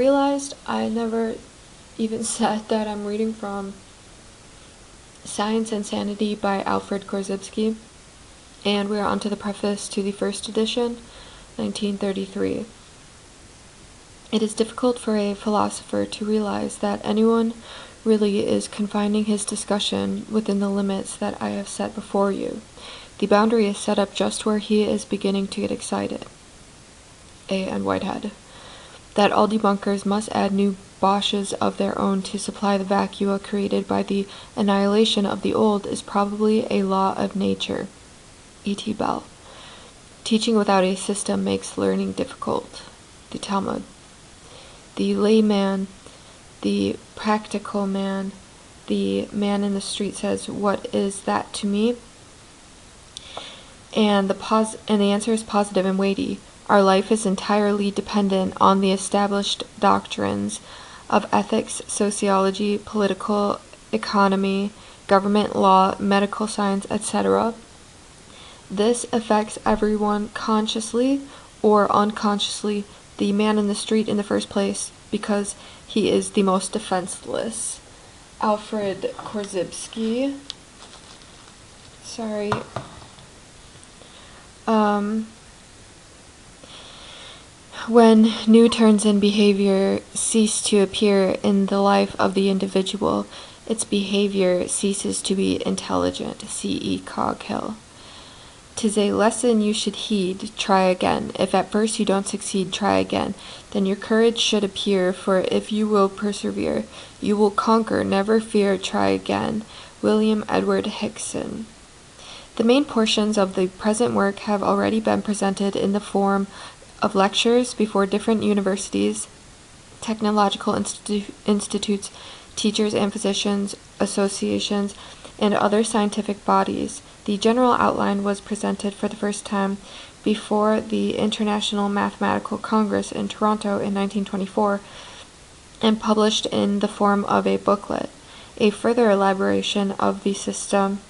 realized I never even said that I'm reading from Science and Sanity by Alfred Korzybski, and we're on to the preface to the first edition, 1933. It is difficult for a philosopher to realize that anyone really is confining his discussion within the limits that I have set before you. The boundary is set up just where he is beginning to get excited. A. and Whitehead. That all debunkers must add new boshes of their own to supply the vacua created by the annihilation of the old is probably a law of nature. E.T. Bell. Teaching without a system makes learning difficult. The Talmud. The layman, the practical man, the man in the street says, "What is that to me?" And the answer is positive and weighty. Our life is entirely dependent on the established doctrines of ethics, sociology, political economy, government law, medical science, etc. This affects everyone consciously or unconsciously, the man in the street in the first place, because he is the most defenseless. Alfred Korzybski. Sorry. When new turns in behavior cease to appear in the life of the individual, its behavior ceases to be intelligent. C.E. Coghill. 'Tis a lesson you should heed, try again. If at first you don't succeed, try again. Then your courage should appear, for if you will persevere, you will conquer, never fear, try again. William Edward Hickson. The main portions of the present work have already been presented in the form of lectures before different universities, technological institutes, teachers and physicians, associations, and other scientific bodies. The general outline was presented for the first time before the International Mathematical Congress in Toronto in 1924 and published in the form of a booklet. A further elaboration of the system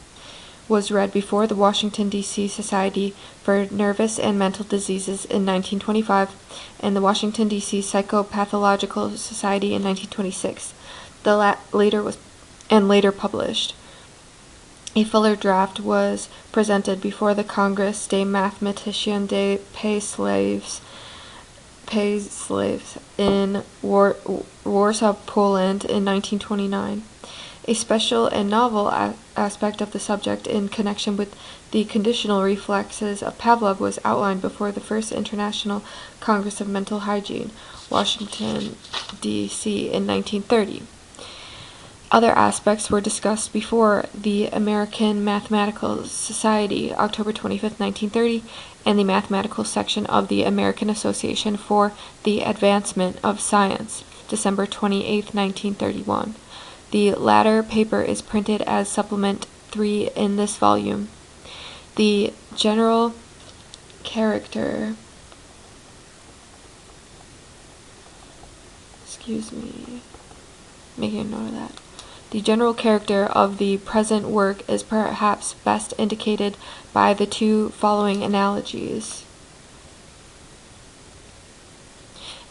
was read before the Washington, D.C. Society for Nervous and Mental Diseases in 1925 and the Washington, D.C. Psychopathological Society in 1926. Later published. A fuller draft was presented before the Congrès des Mathematiciens des Pays Slaves in Warsaw, Poland in 1929. A special and novel aspect of the subject in connection with the conditional reflexes of Pavlov was outlined before the First International Congress of Mental Hygiene, Washington, D.C. in 1930. Other aspects were discussed before the American Mathematical Society, October 25, 1930, and the Mathematical Section of the American Association for the Advancement of Science, December 28, 1931. The latter paper is printed as Supplement 3 in this volume. The general character making a note of that. The general character of the present work is perhaps best indicated by the two following analogies.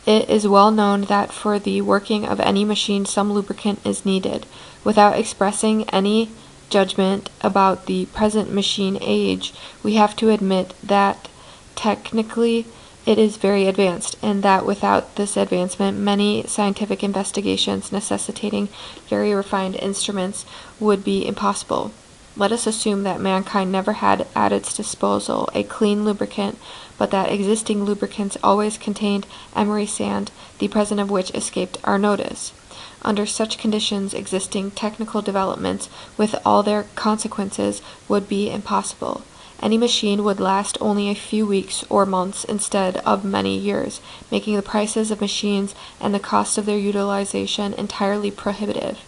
It is well known that for the working of any machine some lubricant is needed. Without expressing any judgment about the present machine age, we have to admit that technically it is very advanced, and that without this advancement many scientific investigations necessitating very refined instruments would be impossible. Let us assume that mankind never had at its disposal a clean lubricant, but that existing lubricants always contained emery sand, the presence of which escaped our notice. Under such conditions, existing technical developments, with all their consequences, would be impossible. Any machine would last only a few weeks or months instead of many years, making the prices of machines and the cost of their utilization entirely prohibitive.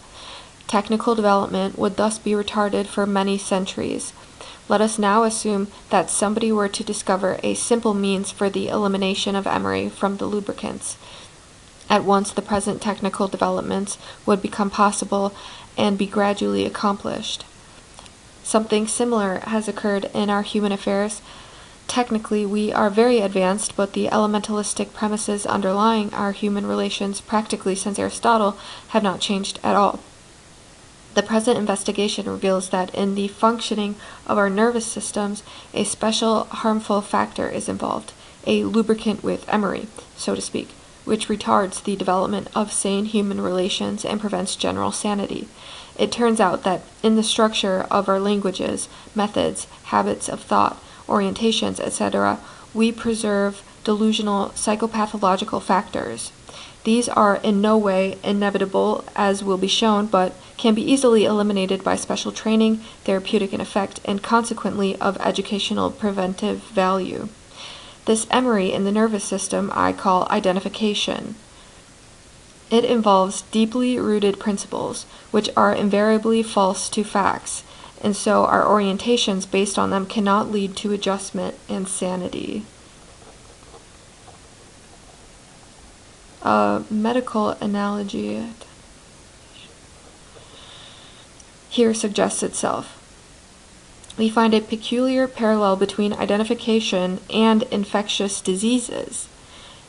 Technical development would thus be retarded for many centuries. Let us now assume that somebody were to discover a simple means for the elimination of emery from the lubricants. At once the present technical developments would become possible and be gradually accomplished. Something similar has occurred in our human affairs. Technically, we are very advanced, but the elementalistic premises underlying our human relations, practically since Aristotle, have not changed at all. The present investigation reveals that in the functioning of our nervous systems, a special harmful factor is involved, a lubricant with emery, so to speak, which retards the development of sane human relations and prevents general sanity. It turns out that in the structure of our languages, methods, habits of thought, orientations, etc., we preserve delusional psychopathological factors. These are in no way inevitable, as will be shown, but can be easily eliminated by special training, therapeutic in effect, and consequently of educational preventive value. This emery in the nervous system I call identification. It involves deeply rooted principles, which are invariably false to facts, and so our orientations based on them cannot lead to adjustment and sanity. A medical analogy here suggests itself. We find a peculiar parallel between identification and infectious diseases.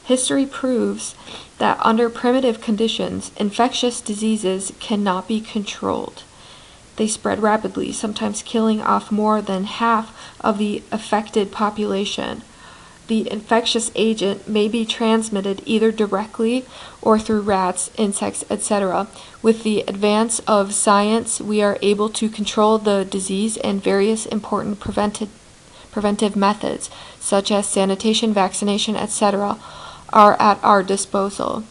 History proves that under primitive conditions, infectious diseases cannot be controlled. They spread rapidly, sometimes killing off more than half of the affected population. The infectious agent may be transmitted either directly or through rats, insects, etc. With the advance of science, we are able to control the disease, and various important preventive methods, such as sanitation, vaccination, etc., are at our disposal.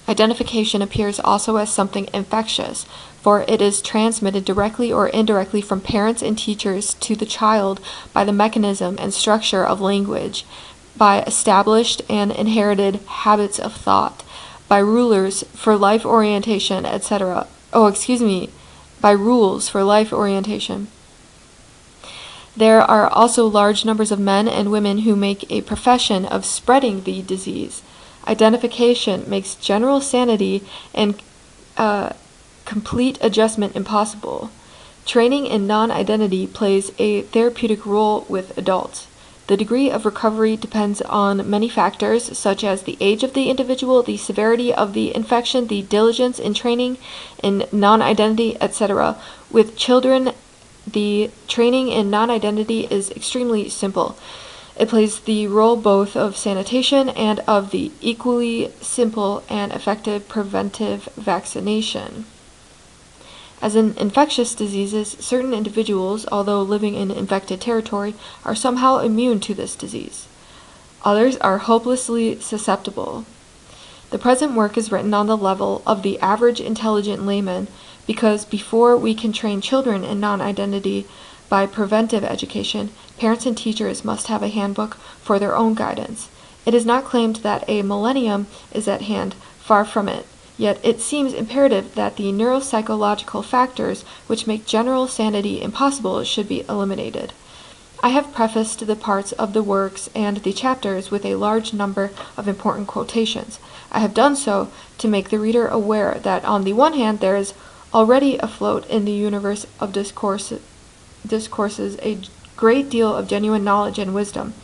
Identification appears also as something infectious, for it is transmitted directly or indirectly from parents and teachers to the child by the mechanism and structure of language, by established and inherited habits of thought, by rulers for life orientation, etc. By rules for life orientation. There are also large numbers of men and women who make a profession of spreading the disease. Identification makes general sanity and complete adjustment impossible. Training in non-identity plays a therapeutic role with adults. The degree of recovery depends on many factors, such as the age of the individual, the severity of the infection, the diligence in training in non-identity, etc. With children, the training in non-identity is extremely simple. It plays the role both of sanitation and of the equally simple and effective preventive vaccination. As in infectious diseases, certain individuals, although living in infected territory, are somehow immune to this disease. Others are hopelessly susceptible. The present work is written on the level of the average intelligent layman, because before we can train children in non-identity by preventive education, parents and teachers must have a handbook for their own guidance. It is not claimed that a millennium is at hand, far from it. Yet it seems imperative that the neuropsychological factors which make general sanity impossible should be eliminated. I have prefaced the parts of the works and the chapters with a large number of important quotations. I have done so to make the reader aware that on the one hand there is already afloat in the universe of discourses a great deal of genuine knowledge and wisdom,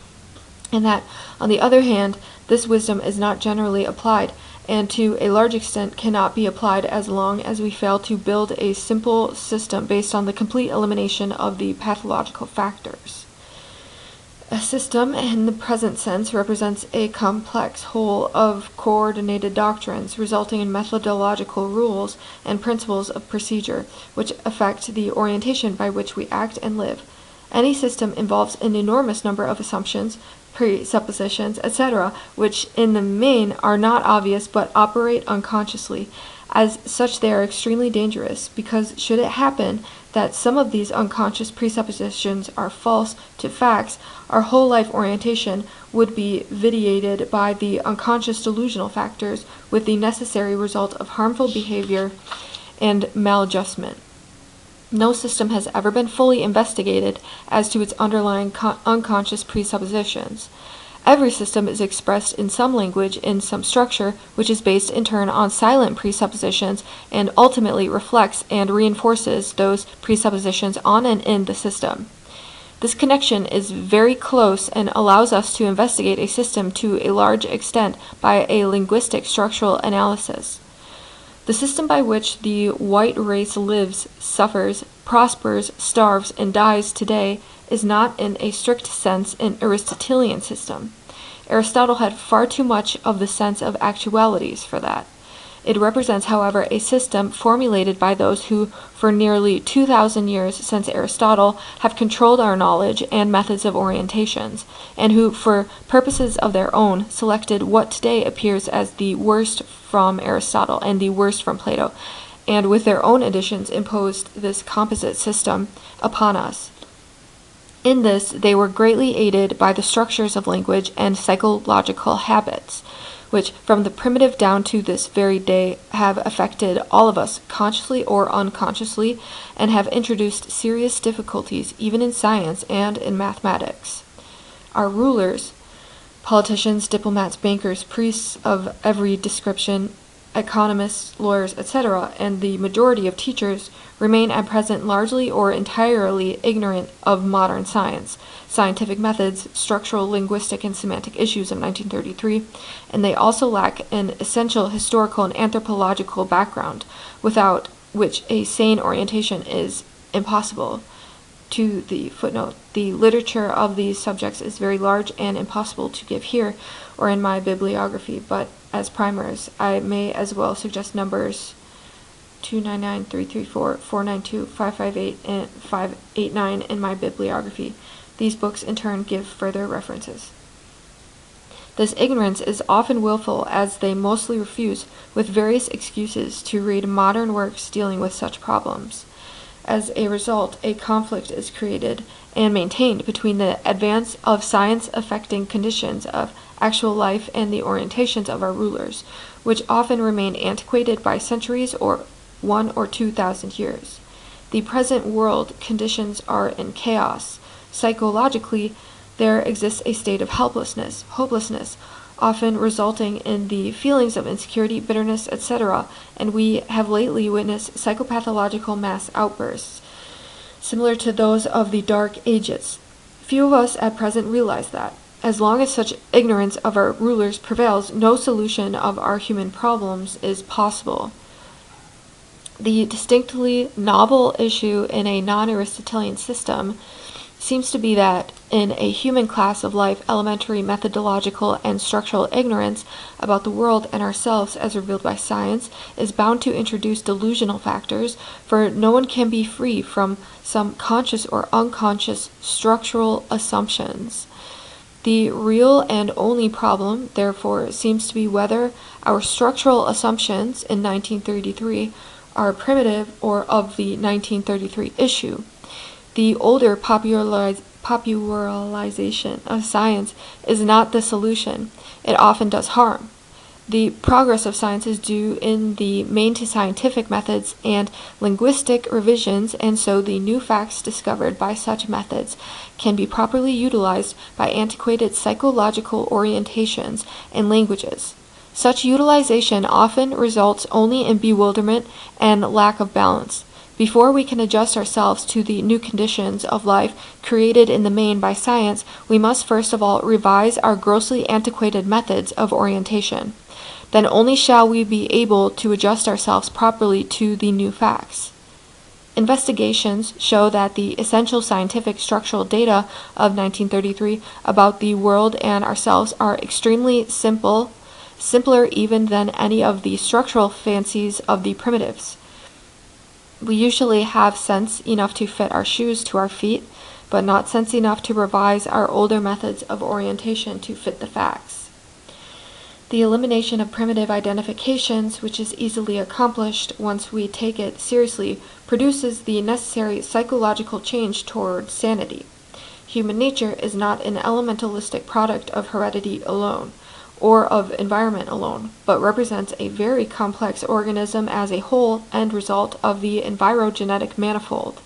and that, on the other hand, this wisdom is not generally applied, and to a large extent cannot be applied as long as we fail to build a simple system based on the complete elimination of the pathological factors. A system, in the present sense, represents a complex whole of coordinated doctrines, resulting in methodological rules and principles of procedure, which affect the orientation by which we act and live. Any system involves an enormous number of assumptions, presuppositions, etc., which in the main are not obvious but operate unconsciously. As such, they are extremely dangerous, because should it happen that some of these unconscious presuppositions are false to facts, our whole life orientation would be vitiated by the unconscious delusional factors, with the necessary result of harmful behavior and maladjustment. No system has ever been fully investigated as to its underlying unconscious presuppositions. Every system is expressed in some language, in some structure, which is based in turn on silent presuppositions, and ultimately reflects and reinforces those presuppositions on and in the system. This connection is very close and allows us to investigate a system to a large extent by a linguistic structural analysis. The system by which the white race lives, suffers, prospers, starves, and dies today is not in a strict sense an Aristotelian system. Aristotle had far too much of the sense of actualities for that. It represents, however, a system formulated by those who, for nearly 2,000 years since Aristotle, have controlled our knowledge and methods of orientations, and who, for purposes of their own, selected what today appears as the worst from Aristotle and the worst from Plato, and with their own additions imposed this composite system upon us. In this, they were greatly aided by the structures of language and psychological habits, which, from the primitive down to this very day, have affected all of us, consciously or unconsciously, and have introduced serious difficulties even in science and in mathematics. Our rulers, politicians, diplomats, bankers, priests of every description, economists, lawyers, etc., and the majority of teachers remain at present largely or entirely ignorant of modern science, scientific methods, structural, linguistic, and semantic issues of 1933, and they also lack an essential historical and anthropological background, without which a sane orientation is impossible. To the footnote, the literature of these subjects is very large and impossible to give here or in my bibliography, but as primers, I may as well suggest numbers 299, 334, 492, 558, and 589 in my bibliography. These books in turn give further references. This ignorance is often willful, as they mostly refuse, with various excuses, to read modern works dealing with such problems. As a result, a conflict is created and maintained between the advance of science affecting conditions of actual life and the orientations of our rulers, which often remain antiquated by centuries or 1,000 or 2,000 years. The present world conditions are in chaos. Psychologically, there exists a state of helplessness, hopelessness, often resulting in the feelings of insecurity, bitterness, etc., and we have lately witnessed psychopathological mass outbursts, similar to those of the Dark Ages. Few of us at present realize that. As long as such ignorance of our rulers prevails, no solution of our human problems is possible. The distinctly novel issue in a non-Aristotelian system seems to be that in a human class of life, elementary methodological and structural ignorance about the world and ourselves as revealed by science is bound to introduce delusional factors, for no one can be free from some conscious or unconscious structural assumptions. The real and only problem, therefore, seems to be whether our structural assumptions in 1933 are primitive or of the 1933 issue. The older popularization of science is not the solution. It often does harm. The progress of science is due in the main to scientific methods and linguistic revisions, and so the new facts discovered by such methods can be properly utilized by antiquated psychological orientations and languages. Such utilization often results only in bewilderment and lack of balance. Before we can adjust ourselves to the new conditions of life created in the main by science, we must first of all revise our grossly antiquated methods of orientation. Then only shall we be able to adjust ourselves properly to the new facts. Investigations show that the essential scientific structural data of 1933 about the world and ourselves are extremely simple, simpler even than any of the structural fancies of the primitives. We usually have sense enough to fit our shoes to our feet, but not sense enough to revise our older methods of orientation to fit the facts. The elimination of primitive identifications, which is easily accomplished once we take it seriously, produces the necessary psychological change toward sanity. Human nature is not an elementalistic product of heredity alone, or of environment alone, but represents a very complex organism as a whole end result of the envirogenetic manifold.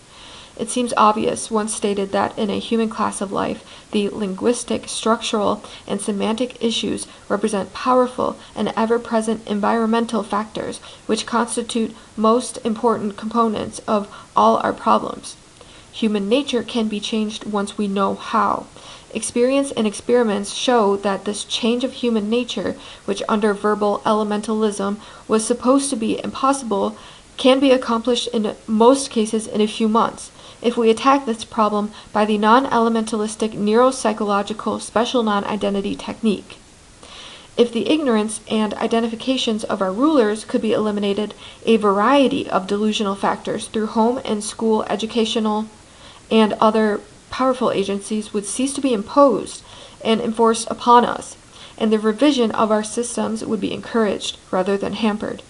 It seems obvious once stated that in a human class of life, the linguistic, structural, and semantic issues represent powerful and ever-present environmental factors which constitute most important components of all our problems. Human nature can be changed once we know how. Experience and experiments show that this change of human nature, which under verbal elementalism was supposed to be impossible, can be accomplished in most cases in a few months, if we attack this problem by the non-elementalistic neuropsychological special non-identity technique. If the ignorance and identifications of our rulers could be eliminated, a variety of delusional factors through home and school, educational, and other powerful agencies would cease to be imposed and enforced upon us, and the revision of our systems would be encouraged rather than hampered.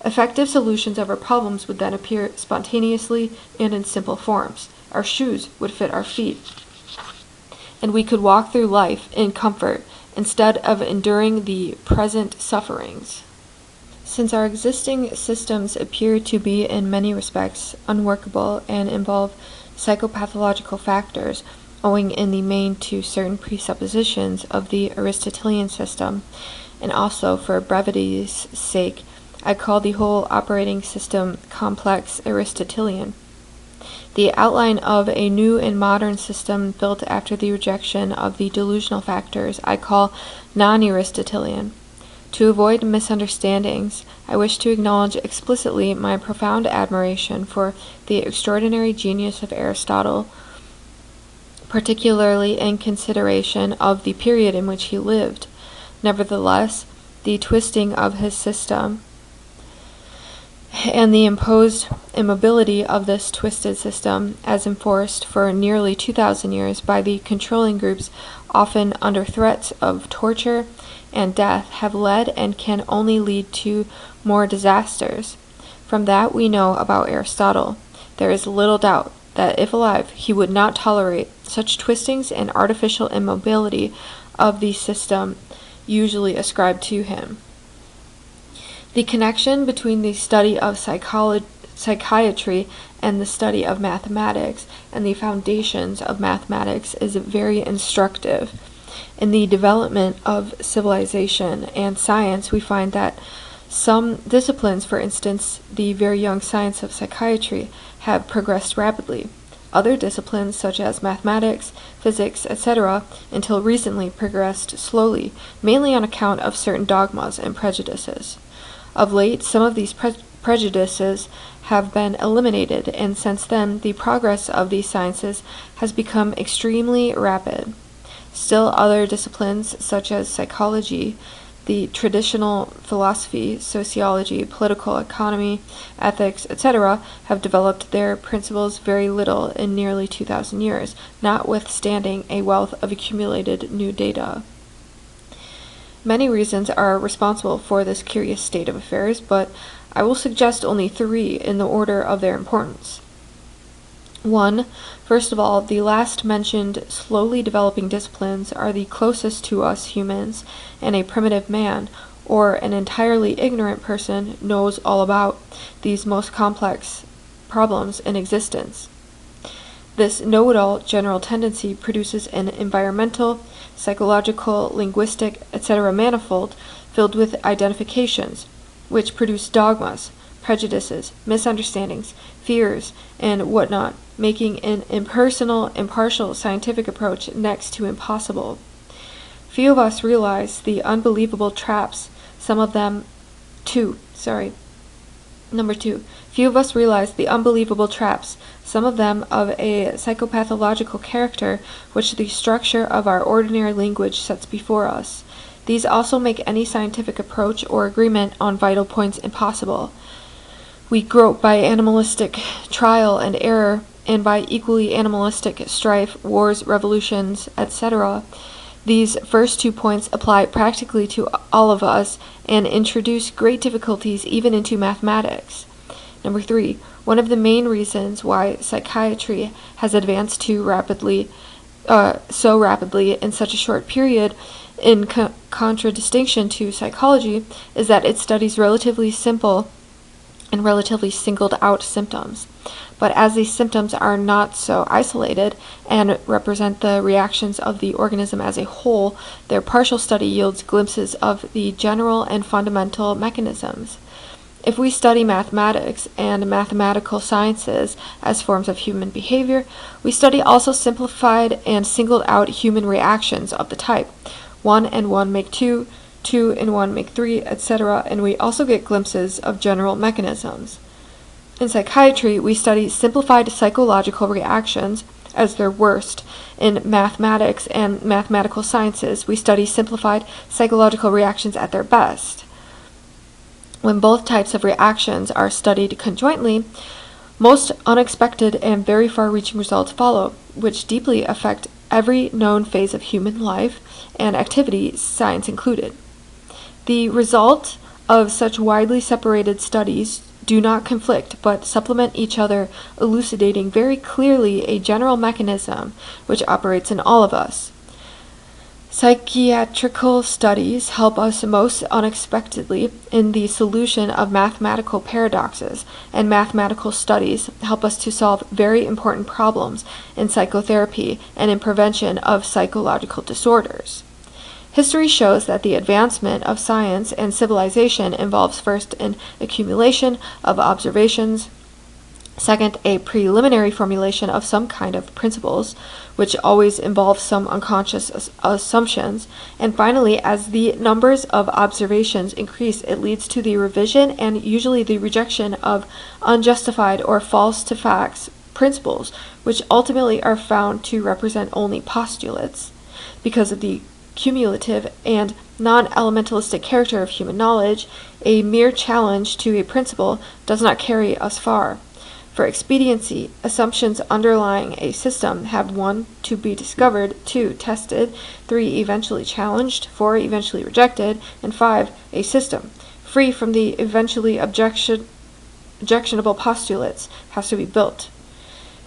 Effective solutions of our problems would then appear spontaneously and in simple forms. Our shoes would fit our feet, and we could walk through life in comfort instead of enduring the present sufferings. Since our existing systems appear to be in many respects unworkable and involve psychopathological factors, owing in the main to certain presuppositions of the Aristotelian system, and also for brevity's sake, I call the whole operating system complex Aristotelian. The outline of a new and modern system built after the rejection of the delusional factors I call Non-Aristotelian. To avoid misunderstandings, I wish to acknowledge explicitly my profound admiration for the extraordinary genius of Aristotle, particularly in consideration of the period in which he lived. Nevertheless, the twisting of his system and the imposed immobility of this twisted system, as enforced for nearly 2,000 years by the controlling groups, often under threats of torture and death, have led and can only lead to more disasters. From that we know about Aristotle. There is little doubt that if alive, he would not tolerate such twistings and artificial immobility of the system usually ascribed to him. The connection between the study of psychiatry and the study of mathematics and the foundations of mathematics is very instructive. In the development of civilization and science, we find that some disciplines, for instance, the very young science of psychiatry, have progressed rapidly. Other disciplines, such as mathematics, physics, etc., until recently progressed slowly, mainly on account of certain dogmas and prejudices. Of late, some of these prejudices have been eliminated, and since then, the progress of these sciences has become extremely rapid. Still other disciplines, such as psychology, the traditional philosophy, sociology, political economy, ethics, etc., have developed their principles very little in nearly 2,000 years, notwithstanding a wealth of accumulated new data. Many reasons are responsible for this curious state of affairs, but I will suggest only 3 in the order of their importance. 1. First of all, the last mentioned slowly developing disciplines are the closest to us humans, and a primitive man, or an entirely ignorant person, knows all about these most complex problems in existence. This know-it-all general tendency produces an environmental, psychological, linguistic, etc. manifold filled with identifications, which produce dogmas, prejudices, misunderstandings, fears, and whatnot, making an impersonal, impartial scientific approach next to impossible. Few of us realize the unbelievable traps, some of them Few of us realize the unbelievable traps, some of them of a psychopathological character, which the structure of our ordinary language sets before us. These also make any scientific approach or agreement on vital points impossible. We grope by animalistic trial and error, and by equally animalistic strife, wars, revolutions, etc. These first 2 points apply practically to all of us and introduce great difficulties even into mathematics. 3. One of the main reasons why psychiatry has advanced so rapidly in such a short period, in contradistinction to psychology, is that it studies relatively simple and relatively singled out symptoms. But as these symptoms are not so isolated and represent the reactions of the organism as a whole, their partial study yields glimpses of the general and fundamental mechanisms. If we study mathematics and mathematical sciences as forms of human behavior, we study also simplified and singled out human reactions of the type 1 and 1 make 2, 2 and 1 make 3, etc., and we also get glimpses of general mechanisms. In psychiatry, we study simplified psychological reactions as their worst. In mathematics and mathematical sciences, we study simplified psychological reactions at their best. When both types of reactions are studied conjointly, most unexpected and very far-reaching results follow, which deeply affect every known phase of human life and activity, science included. The result of such widely separated studies do not conflict, but supplement each other, elucidating very clearly a general mechanism which operates in all of us. Psychiatrical studies help us most unexpectedly in the solution of mathematical paradoxes, and mathematical studies help us to solve very important problems in psychotherapy and in prevention of psychological disorders. History shows that the advancement of science and civilization involves first an accumulation of observations, second, a preliminary formulation of some kind of principles, which always involves some unconscious assumptions, and finally, as the numbers of observations increase, it leads to the revision and usually the rejection of unjustified or false to facts principles, which ultimately are found to represent only postulates. Because of the cumulative and non-elementalistic character of human knowledge, a mere challenge to a principle does not carry us far. For expediency, assumptions underlying a system have 1. To be discovered, 2. Tested, 3. Eventually challenged, 4. Eventually rejected, and 5. A system, free from the eventually objectionable postulates, has to be built.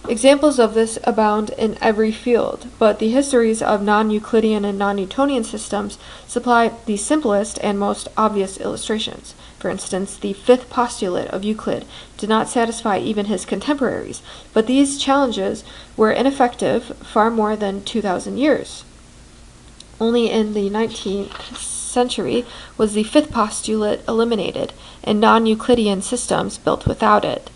Examples of this abound in every field, but the histories of non-Euclidean and non-Newtonian systems supply the simplest and most obvious illustrations. For instance, the fifth postulate of Euclid did not satisfy even his contemporaries, but these challenges were ineffective far more than 2,000 years. Only in the 19th century was the fifth postulate eliminated, and non-Euclidean systems built without it.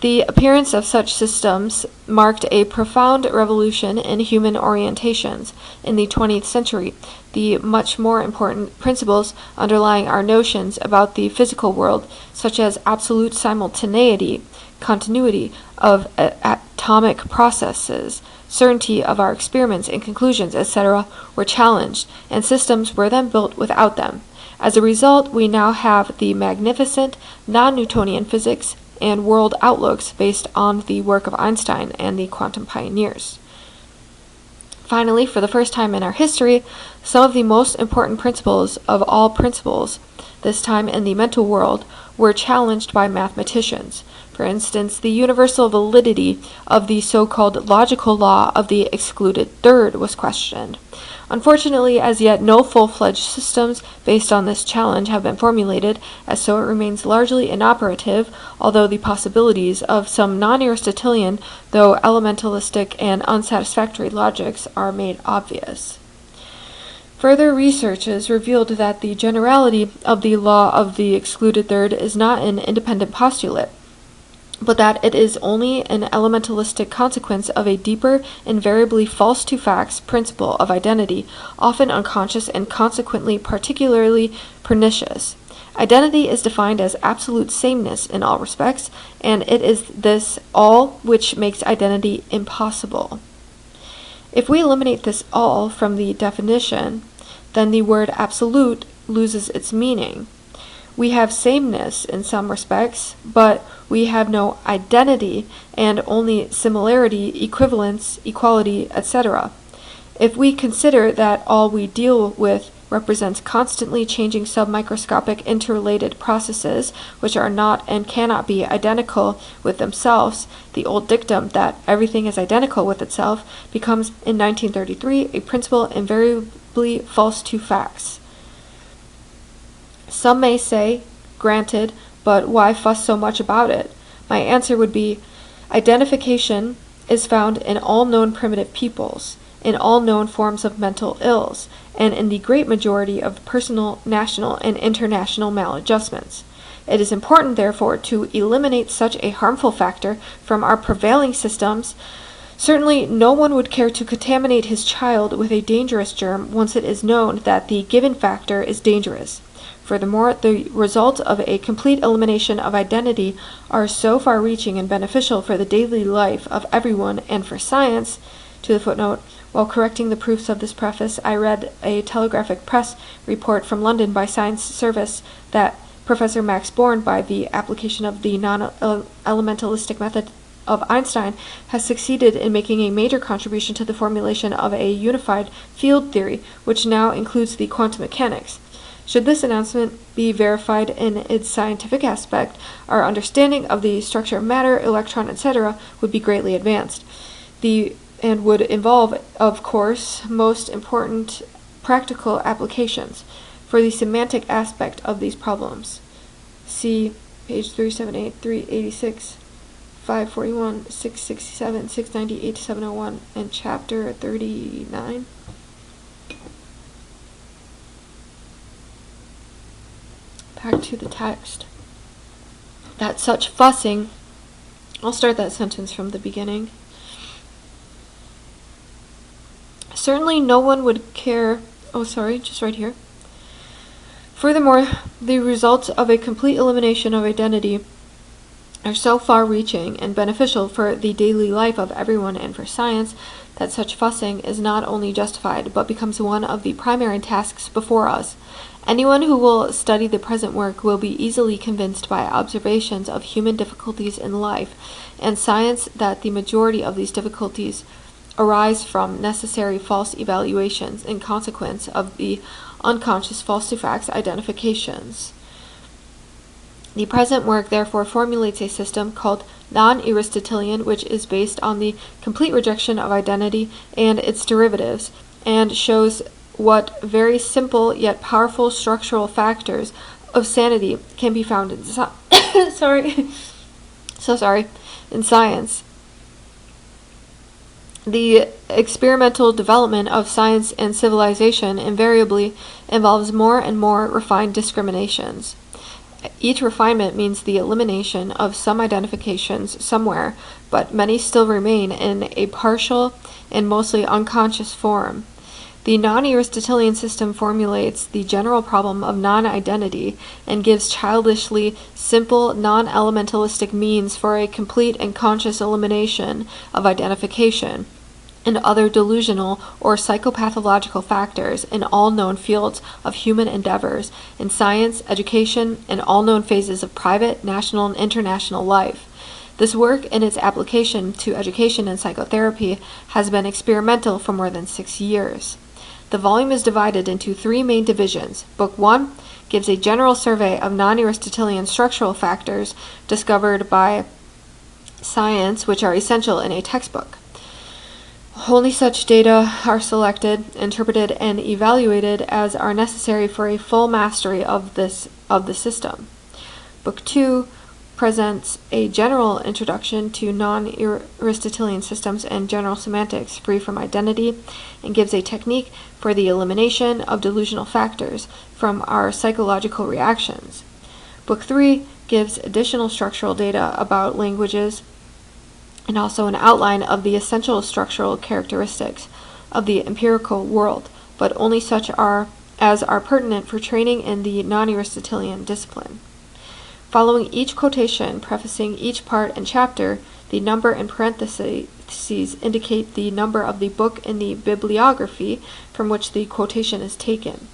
The appearance of such systems marked a profound revolution in human orientations. In the 20th century, the much more important principles underlying our notions about the physical world, such as absolute simultaneity, continuity of atomic processes, certainty of our experiments and conclusions, etc., were challenged, and systems were then built without them. As a result, we now have the magnificent non-Newtonian physics and world outlooks based on the work of Einstein and the quantum pioneers. Finally, for the first time in our history, some of the most important principles of all principles, this time in the mental world, were challenged by mathematicians. For instance, the universal validity of the so-called logical law of the excluded third was questioned. Unfortunately, as yet no full-fledged systems based on this challenge have been formulated, as so it remains largely inoperative, although the possibilities of some non-Aristotelian, though elementalistic and unsatisfactory logics are made obvious. Further researches revealed that the generality of the law of the excluded third is not an independent postulate, but that it is only an elementalistic consequence of a deeper, invariably false to facts principle of identity, often unconscious and consequently particularly pernicious. Identity is defined as absolute sameness in all respects, and it is this all which makes identity impossible. If we eliminate this all from the definition, then the word absolute loses its meaning. We have sameness in some respects, but we have no identity and only similarity, equivalence, equality, etc. If we consider that all we deal with represents constantly changing submicroscopic interrelated processes which are not and cannot be identical with themselves, the old dictum that everything is identical with itself becomes in 1933 a principle invariably false to facts. Some may say, granted, but why fuss so much about it? My answer would be, identification is found in all known primitive peoples. in all known forms of mental ills, and in the great majority of personal, national, and international maladjustments. It is important, therefore, to eliminate such a harmful factor from our prevailing systems. Certainly, no one would care to contaminate his child with a dangerous germ once it is known that the given factor is dangerous. Furthermore, the results of a complete elimination of identity are so far-reaching and beneficial for the daily life of everyone and for science. To the footnote, while correcting the proofs of this preface, I read a Telegraphic Press report from London by Science Service that Professor Max Born, by the application of the non-elementalistic method of Einstein, has succeeded in making a major contribution to the formulation of a unified field theory, which now includes the quantum mechanics. Should this announcement be verified in its scientific aspect, our understanding of the structure of matter, electron, etc. would be greatly advanced, and would involve, of course, most important practical applications for the semantic aspect of these problems. See page 378, 386, 541, 667, 690, 8701, and chapter 39. Back to the text. That such fussing, I'll start that sentence from the beginning. Certainly no one would care, just right here. Furthermore, the results of a complete elimination of identity are so far-reaching and beneficial for the daily life of everyone and for science that such fussing is not only justified but becomes one of the primary tasks before us. Anyone who will study the present work will be easily convinced by observations of human difficulties in life and science that the majority of these difficulties arise from necessary false evaluations in consequence of the unconscious falsifacts identifications. The present work therefore formulates a system called Non-Aristotelian, which is based on the complete rejection of identity and its derivatives, and shows what very simple yet powerful structural factors of sanity can be found in in science. The experimental development of science and civilization invariably involves more and more refined discriminations. Each refinement means the elimination of some identifications somewhere, but many still remain in a partial and mostly unconscious form. The non-Aristotelian system formulates the general problem of non-identity and gives childishly simple, non-elementalistic means for a complete and conscious elimination of identification and other delusional or psychopathological factors in all known fields of human endeavors, in science, education, and all known phases of private, national, and international life. This work, in its application to education and psychotherapy, has been experimental for more than 6 years. The volume is divided into 3 main divisions. Book 1 gives a general survey of non-Aristotelian structural factors discovered by science which are essential in a textbook. Only such data are selected, interpreted, and evaluated as are necessary for a full mastery of the system. Book 2 presents a general introduction to non-Aristotelian systems and general semantics free from identity, and gives a technique for the elimination of delusional factors from our psychological reactions. Book 3 gives additional structural data about languages and also an outline of the essential structural characteristics of the empirical world, but only such as are pertinent for training in the non-Aristotelian discipline. Following each quotation, prefacing each part and chapter, the number in parentheses indicate the number of the book in the bibliography from which the quotation is taken.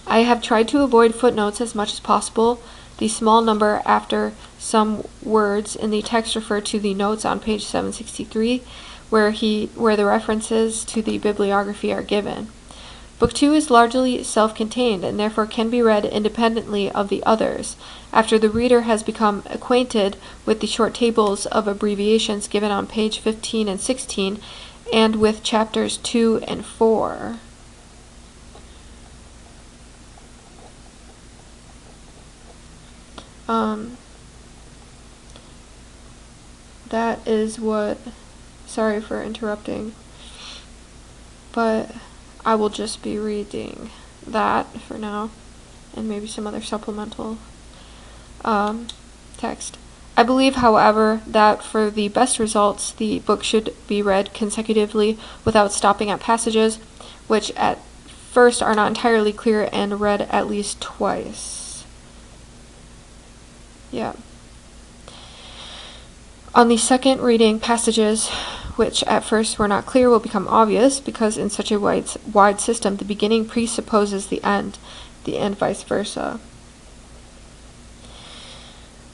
I have tried to avoid footnotes as much as possible. The small number after some words in the text refer to the notes on page 763, where the references to the bibliography are given. Book 2 is largely self-contained and therefore can be read independently of the others, after the reader has become acquainted with the short tables of abbreviations given on page 15 and 16, and with chapters 2 and 4. That is what Sorry for interrupting. But I will just be reading that for now, and maybe some other supplemental text. I believe, however, that for the best results, the book should be read consecutively without stopping at passages which at first are not entirely clear, and read at least twice. Yeah. On the second reading, passages which at first were not clear will become obvious, because in such a wide system, the beginning presupposes the end and vice versa.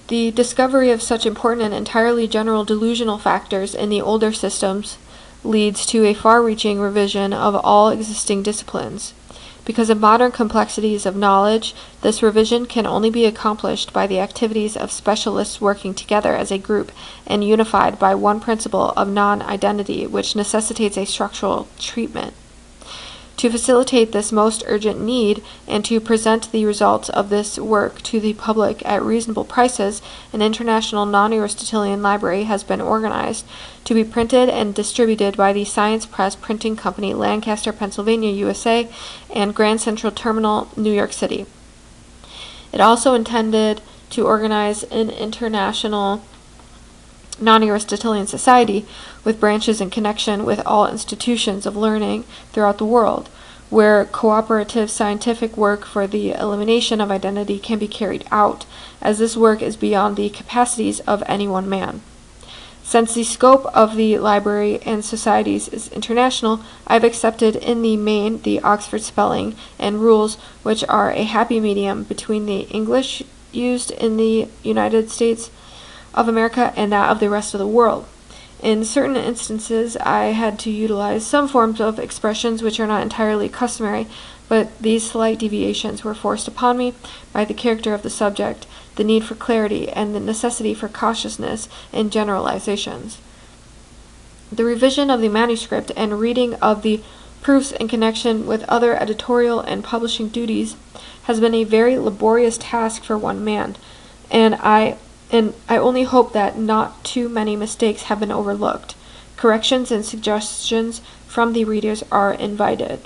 The discovery of such important and entirely general delusional factors in the older systems leads to a far-reaching revision of all existing disciplines. Because of modern complexities of knowledge, this revision can only be accomplished by the activities of specialists working together as a group and unified by one principle of non-identity, which necessitates a structural treatment. To facilitate this most urgent need, and to present the results of this work to the public at reasonable prices, an international non-Aristotelian library has been organized, to be printed and distributed by the Science Press Printing Company, Lancaster, Pennsylvania, USA, and Grand Central Terminal, New York City. It also intended to organize an international non-Aristotelian society with branches in connection with all institutions of learning throughout the world, where cooperative scientific work for the elimination of identity can be carried out, as this work is beyond the capacities of any one man. Since the scope of the library and societies is international, I have accepted in the main the Oxford spelling and rules, which are a happy medium between the English used in the United States of America and that of the rest of the world. In certain instances, I had to utilize some forms of expressions which are not entirely customary, but these slight deviations were forced upon me by the character of the subject, the need for clarity, and the necessity for cautiousness in generalizations. The revision of the manuscript and reading of the proofs in connection with other editorial and publishing duties has been a very laborious task for one man, and I only hope that not too many mistakes have been overlooked. Corrections and suggestions from the readers are invited.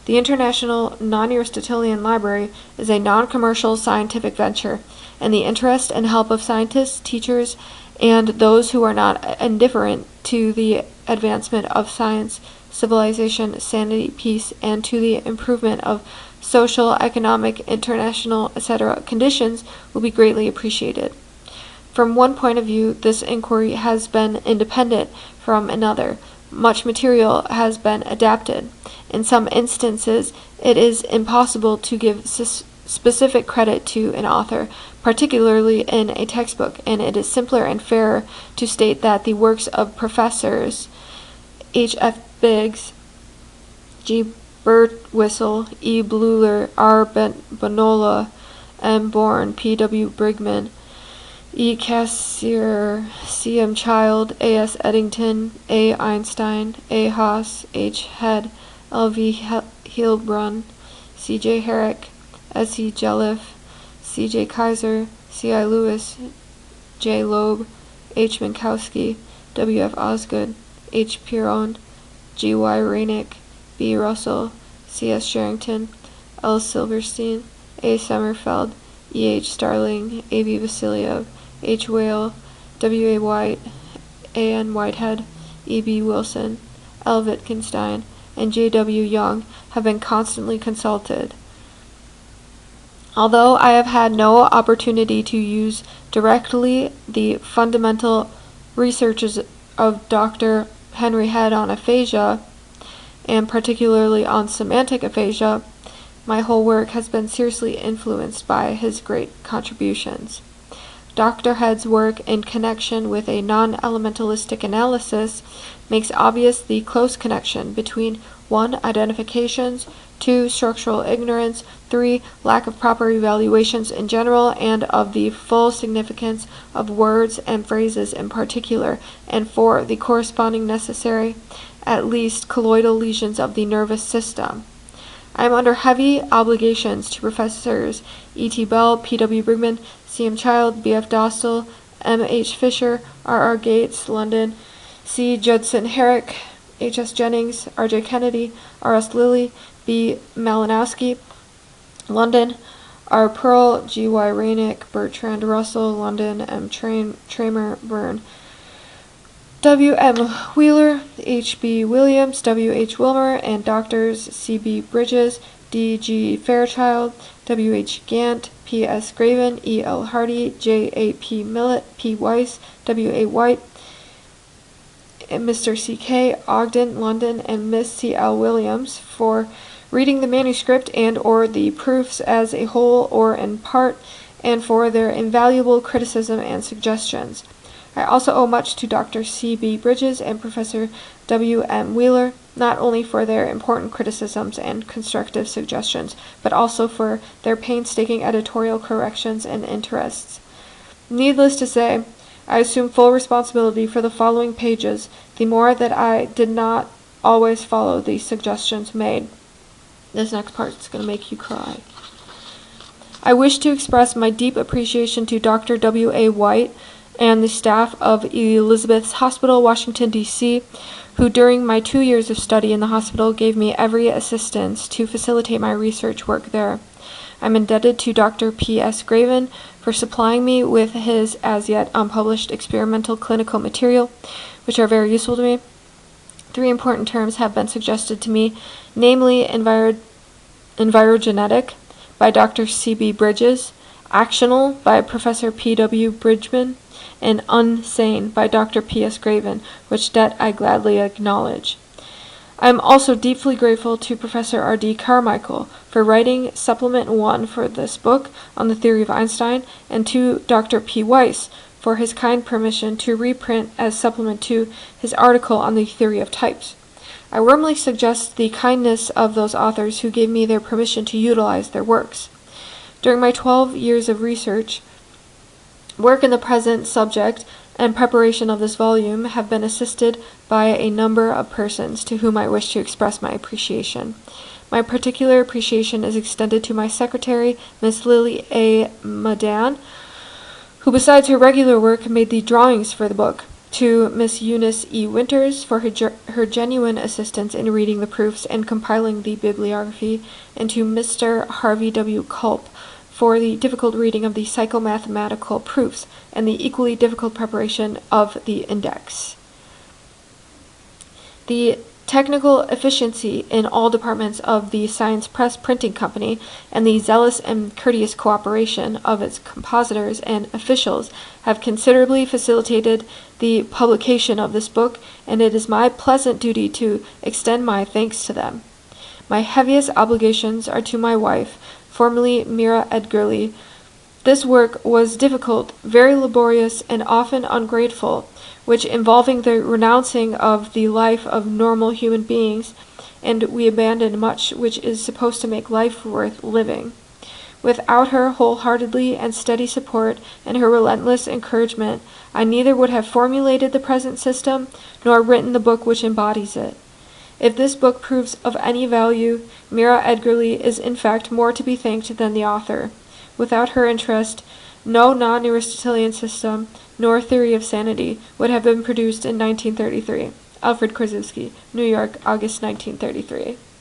The International Non-Aristotelian Library is a non-commercial scientific venture, and the interest and help of scientists, teachers, and those who are not indifferent to the advancement of science, civilization, sanity, peace, and to the improvement of social, economic, international, etc. conditions will be greatly appreciated. From one point of view, this inquiry has been independent from another. Much material has been adapted. In some instances, it is impossible to give specific credit to an author, particularly in a textbook, and it is simpler and fairer to state that the works of Professors H. F. Biggs, G. Birtwistle, E. Bleuler, R. Bonola, M. Bourne, P. W. Brigman, E. Cassirer, C. M. Child, A. S. Eddington, A. Einstein, A. Haas, H. Head, L. V. Heilbrunn, C. J. Herrick, S. E. Jelliffe, C. J. Kaiser, C. I. Lewis, J. Loeb, H. Minkowski, W. F. Osgood, H. Piron, G. Y. Rainick, B. Russell, C. S. Sherrington, L. Silverstein, A. Sommerfeld, E. H. Starling, A. V. Vasiliev, H. Whale, W. A. White, A. N. Whitehead, E. B. Wilson, L. Wittgenstein, and J. W. Young have been constantly consulted. Although I have had no opportunity to use directly the fundamental researches of Dr. Henry Head on aphasia, and particularly on semantic aphasia, my whole work has been seriously influenced by his great contributions. Dr. Head's work in connection with a non-elementalistic analysis makes obvious the close connection between 1. Identifications, 2. Structural ignorance, 3. Lack of proper evaluations in general and of the full significance of words and phrases in particular, and 4. The corresponding necessary, at least colloidal lesions of the nervous system. I am under heavy obligations to Professors E. T. Bell, P. W. Brigman, C. M. Child, B. F. Dostal, M. H. Fisher, R. R. Gates, London, C. Judson Herrick, H.S. Jennings, R.J. Kennedy, R.S. Lilly, B. Malinowski, London, R. Pearl, G.Y. Rainick, Bertrand Russell, London, M. Tramer, Byrne, W. M. Wheeler, H. B. Williams, W. H. Wilmer, and Doctors C. B. Bridges, D. G. Fairchild, W. H. Gant, P. S. Graven, E. L. Hardy, J. A. P. Millett, P. Weiss, W. A. White, Mr. C. K. Ogden, London, and Miss C. L. Williams for reading the manuscript and or the proofs as a whole or in part, and for their invaluable criticism and suggestions. I also owe much to Dr. C. B. Bridges and Professor W. M. Wheeler, not only for their important criticisms and constructive suggestions, but also for their painstaking editorial corrections and interests. Needless to say, I assume full responsibility for the following pages, the more that I did not always follow the suggestions made. This next part is going to make you cry. I wish to express my deep appreciation to Dr. W. A. White and the staff of Elizabeth's Hospital, Washington, D.C., who during my 2 years of study in the hospital gave me every assistance to facilitate my research work there. I'm indebted to Dr. P. S. Graven for supplying me with his as yet unpublished experimental clinical material, which are very useful to me. 3 important terms have been suggested to me, namely envirogenetic by Dr. C. B. Bridges, actional by Professor P. W. Bridgman, and unsane by Dr. P. S. Graven, which debt I gladly acknowledge. I am also deeply grateful to Professor R. D. Carmichael for writing Supplement 1 for this book on the theory of Einstein, and to Dr. P. Weiss for his kind permission to reprint as supplement to his article on the theory of types. I warmly suggest the kindness of those authors who gave me their permission to utilize their works. During my 12 years of research, work in the present subject and preparation of this volume have been assisted by a number of persons to whom I wish to express my appreciation. My particular appreciation is extended to my secretary, Miss Lily A. Madan, who besides her regular work made the drawings for the book, to Miss Eunice E. Winters for her genuine assistance in reading the proofs and compiling the bibliography, and to Mr. Harvey W. Culp for the difficult reading of the psychomathematical proofs and the equally difficult preparation of the index. The technical efficiency in all departments of the Science Press Printing Company and the zealous and courteous cooperation of its compositors and officials have considerably facilitated the publication of this book, and it is my pleasant duty to extend my thanks to them. My heaviest obligations are to my wife, formerly Mira Edgerly. This work was difficult, very laborious, and often ungrateful, which involving the renouncing of the life of normal human beings, and we abandoned much which is supposed to make life worth living. Without her wholeheartedly and steady support and her relentless encouragement, I neither would have formulated the present system nor written the book which embodies it. If this book proves of any value, Mira Edgerly is in fact more to be thanked than the author. Without her interest, no non-Aristotelian system nor theory of sanity would have been produced in 1933. Alfred Korzybski, New York, August 1933.